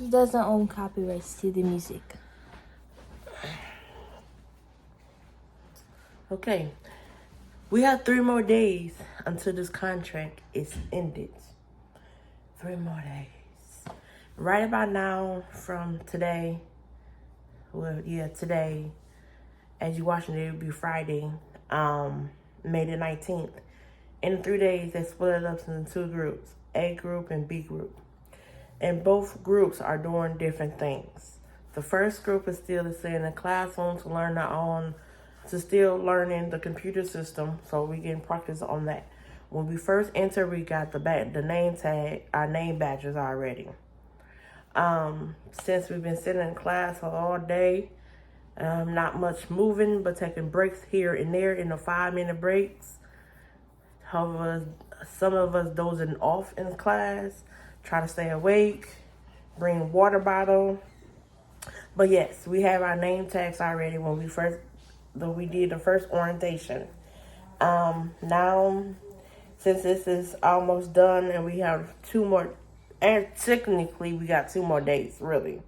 He doesn't own copyrights to the music. Okay. We have 3 more days until this contract is ended. 3 more days. Right about now from today, today, as you're watching it, it'll be Friday, May the 19th. In 3 days, they split it up into 2 groups, A group and B group. And both groups are doing different things. The first group is still staying in the classroom to learn their own, to still learning the computer system, so we getting practice on that. When we first enter, we got the name tag, our name badges already. Since we've been sitting in class for all day, not much moving, but taking breaks here and there in the 5-minute breaks. However, some of us dozing off in class, try to stay awake, bring a water bottle. But yes, we have our name tags already when we did the first orientation. Now, since this is almost done and we have 2 more, and technically we got 2 more days, really,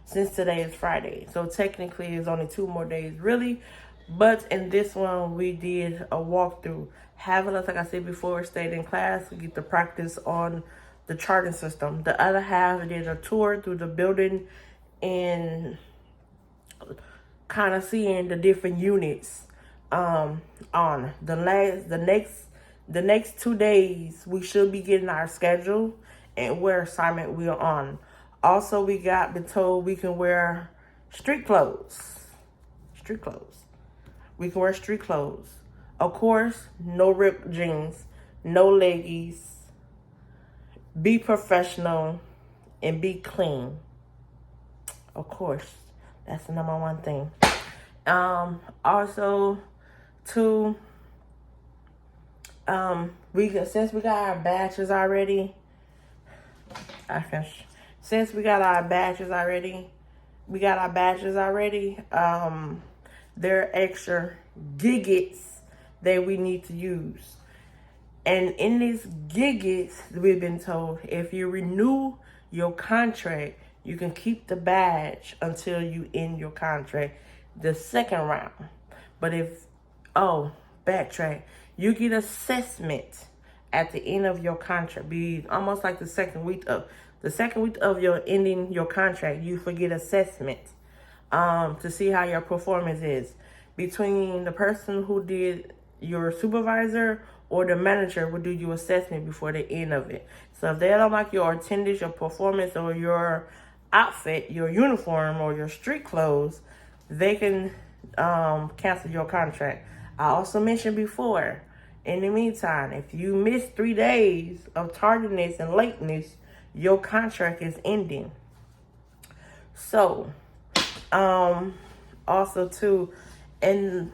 since today is Friday. So technically it's only 2 more days, really. But in this one, we did a walkthrough. Half of us, like I said before, stayed in class to get the practice on the charting system. The other half did a tour through the building and kind of seeing the different units on the next 2 days. We should be getting our schedule and where assignment we're on. Also, we been told we can wear street clothes. We can wear street clothes. Of course, no ripped jeans, no leggies. Be professional and be clean. Of course, that's the number 1 thing. Also, too, since we got our badges already, there are extra gigabytes that we need to use. And in these gigabytes, we've been told if you renew your contract, you can keep the badge until you end your contract the second round. But backtrack, you get assessment at the end of your contract. Be almost like the second week of your ending your contract, you forget assessment to see how your performance is. Between the person who did your supervisor or the manager will do your assessment before the end of it. So if they don't like your attendance, your performance, or your outfit, your uniform, or your street clothes, they can cancel your contract. I also mentioned before, in the meantime, if you miss 3 days of tardiness and lateness, your contract is ending. So, also too, in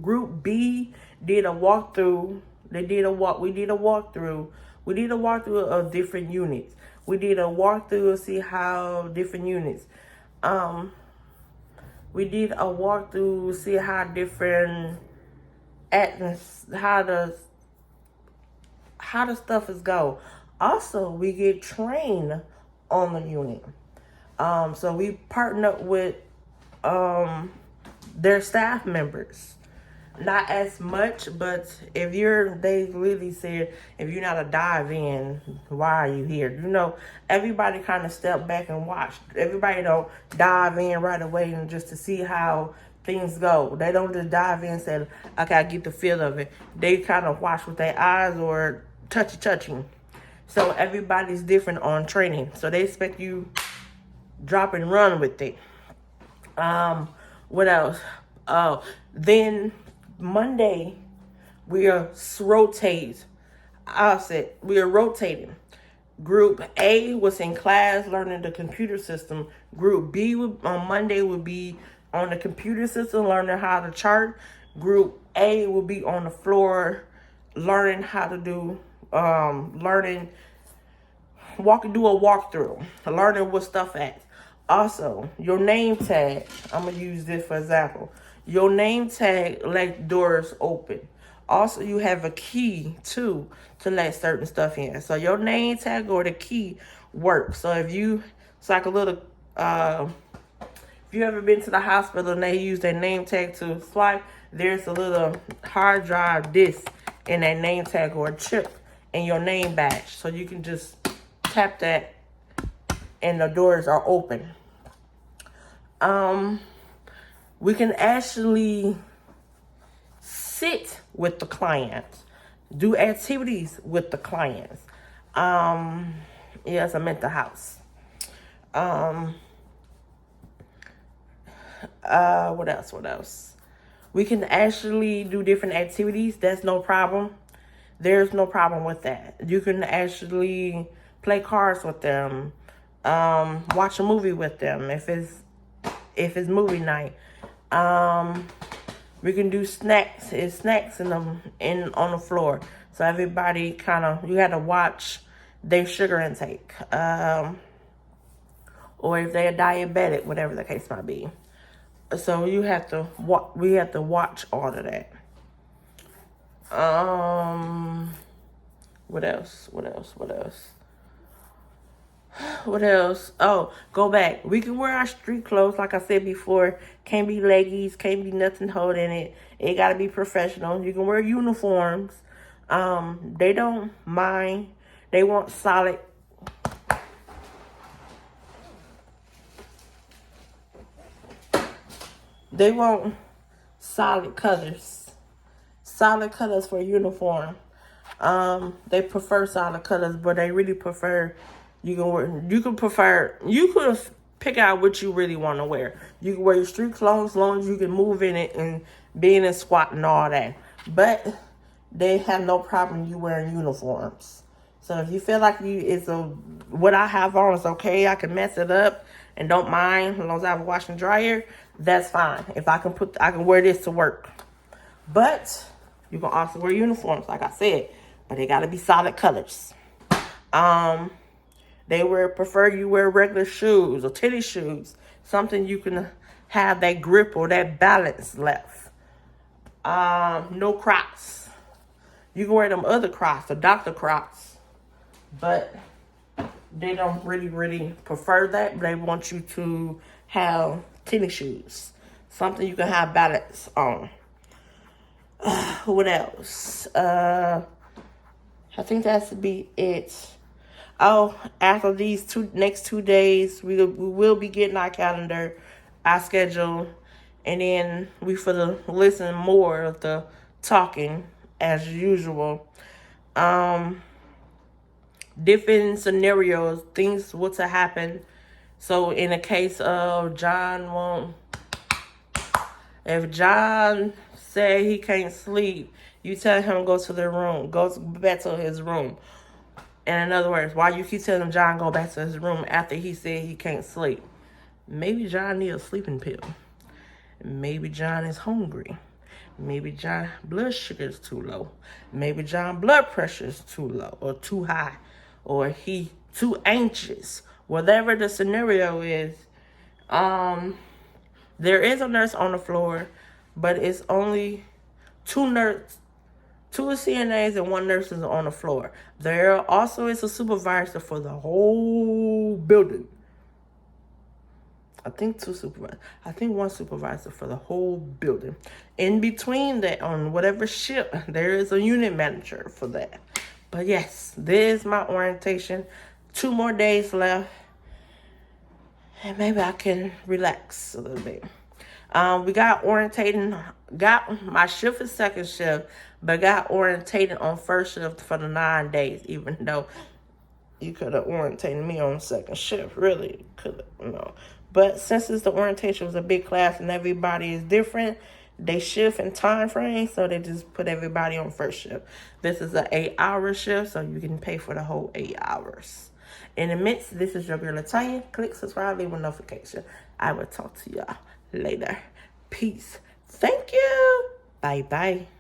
group B did a walkthrough. We did a walkthrough of different units. We did a walkthrough to see how different units. We did a walkthrough to see how different how the stuff is go. Also, we get trained on the unit. So we partner up with their staff members. Not as much, but they really said, if you're not a dive in, why are you here? Everybody kind of step back and watch. Everybody don't dive in right away and just to see how things go. They don't just dive in and say, okay, I get the feel of it. They kind of watch with their eyes or touching. So everybody's different on training. So they expect you drop and run with it. What else? Then Monday, we are rotating. Group A was in class learning the computer system. Group B on Monday would be on the computer system learning how to chart. Group A will be on the floor learning how to do do a walkthrough, learning what stuff at. Also, your name tag, I'm going to use this for example. Your name tag let doors open. Also, you have a key, too, to let certain stuff in. So your name tag or the key work. So it's like a little, if you ever been to the hospital and they use their name tag to swipe, there's a little hard drive disk in that name tag or a chip in your name badge. So you can just tap that and the doors are open. We can actually sit with the clients, do activities with the clients. Yes, I'm at the house. What else? We can actually do different activities. That's no problem. There's no problem with that. You can actually play cards with them, watch a movie with them if it's movie night. We can do snacks. It's snacks on the floor. So everybody you had to watch their sugar intake. Or if they're diabetic, whatever the case might be. So we have to watch all of that. What else? Oh, go back. We can wear our street clothes, like I said before. Can't be leggies, can't be nothing holding it. It gotta be professional. You can wear uniforms. They don't mind. They want solid. They want solid colors. Solid colors for uniform. They prefer solid colors, but they really prefer you could pick out what you really want to wear. You can wear your street clothes as long as you can move in it and be in a squat and all that. But they have no problem you wearing uniforms. So if you feel like what I have on is okay, I can mess it up and don't mind as long as I have a wash and dryer, that's fine. If I can wear this to work. But you can also wear uniforms, like I said, but they gotta be solid colors. They prefer you wear regular shoes or tennis shoes, something you can have that grip or that balance left. No Crocs. You can wear them other Crocs, the Dr. Crocs, but they don't really prefer that. They want you to have tennis shoes, something you can have balance on. What else? I think that's to be it. Oh, after these next 2 days, we will be getting our calendar, our schedule, and then we listen more of the talking as usual. Different scenarios, things what to happen. So in the case of if John say he can't sleep, you tell him go back to his room. And in other words, why you keep telling John go back to his room after he said he can't sleep? Maybe John needs a sleeping pill. Maybe John is hungry. Maybe John blood sugar is too low. Maybe John blood pressure is too low or too high. Or he too anxious. Whatever the scenario is, there is a nurse on the floor, but it's only two CNAs and one nurse is on the floor. There also is a supervisor for the whole building. I think one supervisor for the whole building. In between that, on whatever ship, there is a unit manager for that. But yes, this is my orientation. 2 more days left. And maybe I can relax a little bit. We got orientating. My shift is second shift, but got orientated on first shift for the 9 days, even though you could have orientated me on second shift. Really could have, But since the orientation was a big class and everybody is different, they shift in time frame, so they just put everybody on first shift. This is an 8-hour shift, so you can pay for the whole 8 hours. In the midst, this is your girl Latanya. Click subscribe, leave a notification. I will talk to y'all later. Peace. Thank you. Bye-bye.